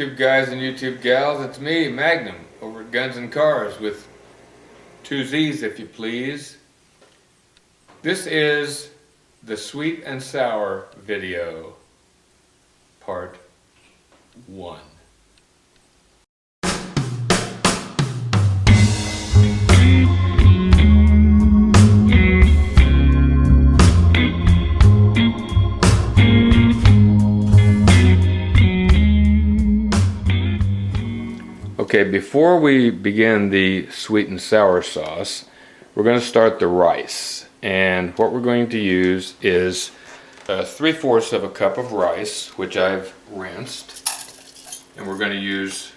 YouTube guys and YouTube gals, it's me, Magnum, over at Guns and Cars with 2 Z's if you please. This is the sweet and sour video, part 1. Okay, before we begin the sweet and sour sauce, we're going to start the rice. And what we're going to use is 3/4 of a cup of rice, which I've rinsed. And we're going to use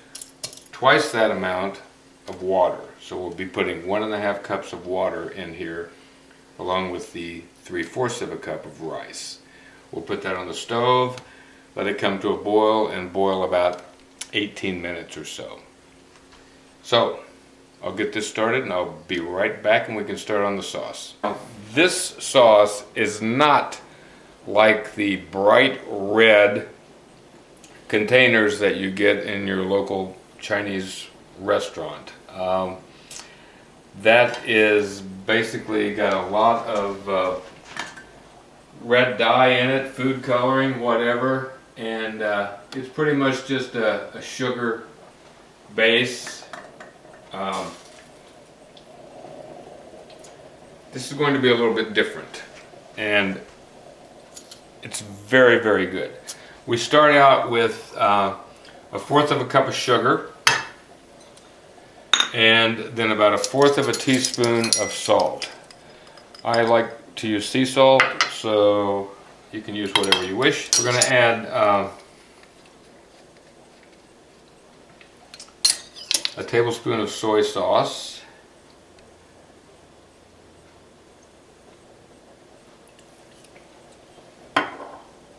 twice that amount of water. So we'll be putting 1.5 cups of water in here, along with the 3/4 of a cup of rice. We'll put that on the stove, let it come to a boil, and boil about 18 minutes or so. So, I'll get this started and I'll be right back and we can start on the sauce. Now, this sauce is not like the bright red containers that you get in your local Chinese restaurant. That is basically got a lot of red dye in it, food coloring, whatever, and it's pretty much just a sugar base. This is going to be a little bit different, and it's very, very good. We start out with 1/4 of a cup of sugar, and then about 1/4 of a teaspoon of salt. I like to use sea salt, so you can use whatever you wish. We're going to add a tablespoon of soy sauce,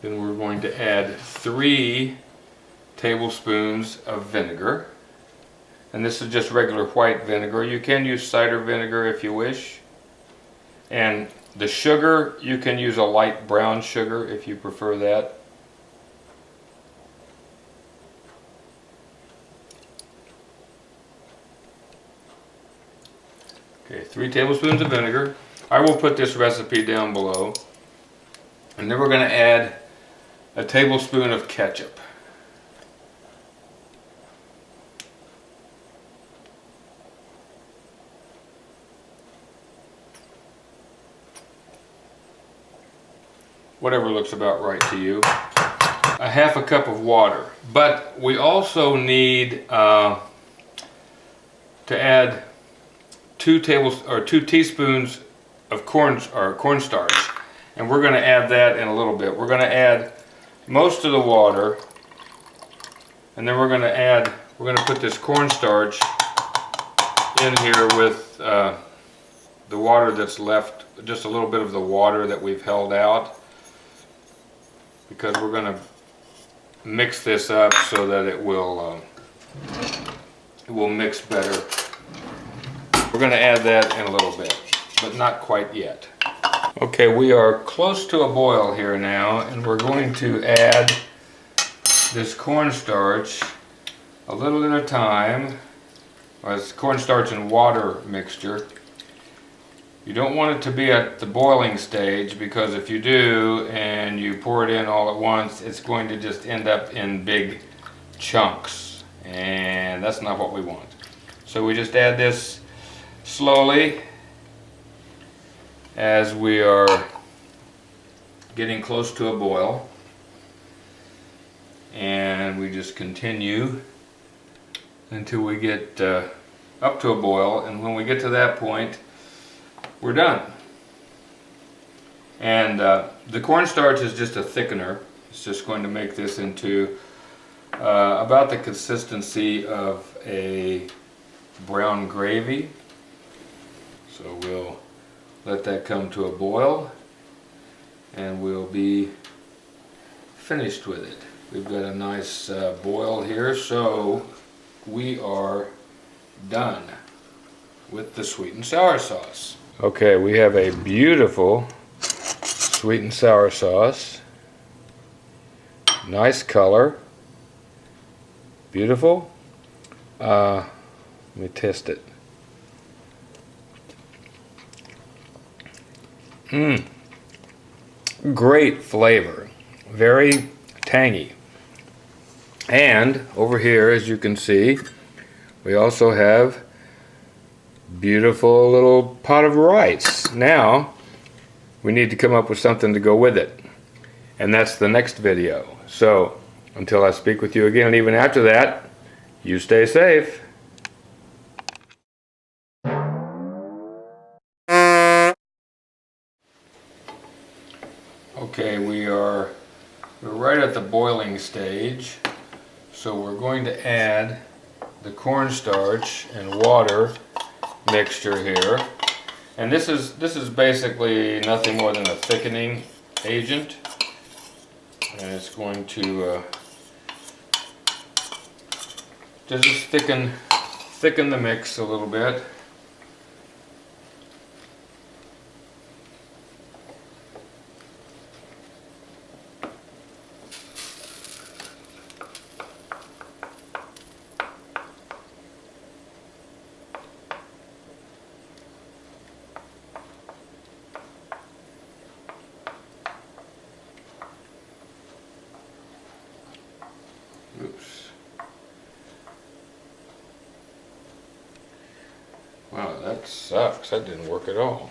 then we're going to add 3 tablespoons of vinegar, and this is just regular white vinegar. You can use cider vinegar if you wish, and the sugar, you can use a light brown sugar if you prefer that. Okay, 3 tablespoons of vinegar. I will put this recipe down below. And then we're going to add a tablespoon of ketchup. Whatever looks about right to you. 1/2 cup of water. But we also need to add 2 teaspoons of cornstarch, and we're going to add that in a little bit. We're going to add most of the water, and then we're going to put this cornstarch in here with the water that's left, just a little bit of the water that we've held out, because we're going to mix this up so that it will mix better. We're going to add that in a little bit, but not quite yet. Okay, we are close to a boil here now, and we're going to add this cornstarch a little at a time, or it's cornstarch and water mixture. You don't want it to be at the boiling stage, because if you do and you pour it in all at once, it's going to just end up in big chunks, and that's not what we want. So we just add this slowly as we are getting close to a boil, and we just continue until we get up to a boil, and when we get to that point, we're done. And the cornstarch is just a thickener. It's just going to make this into about the consistency of a brown gravy. So we'll let that come to a boil, and we'll be finished with it. We've got a nice boil here, so we are done with the sweet and sour sauce. Okay, we have a beautiful sweet and sour sauce. Nice color. Beautiful. Let me test it. Great flavor. Very tangy. And over here, as you can see, we also have beautiful little pot of rice. Now, we need to come up with something to go with it. And that's the next video. So, until I speak with you again, and even after that, you stay safe. Okay, we're right at the boiling stage. So we're going to add the cornstarch and water mixture here. And this is basically nothing more than a thickening agent. And it's going to just thicken the mix a little bit. Oops. Wow, that sucks. That didn't work at all.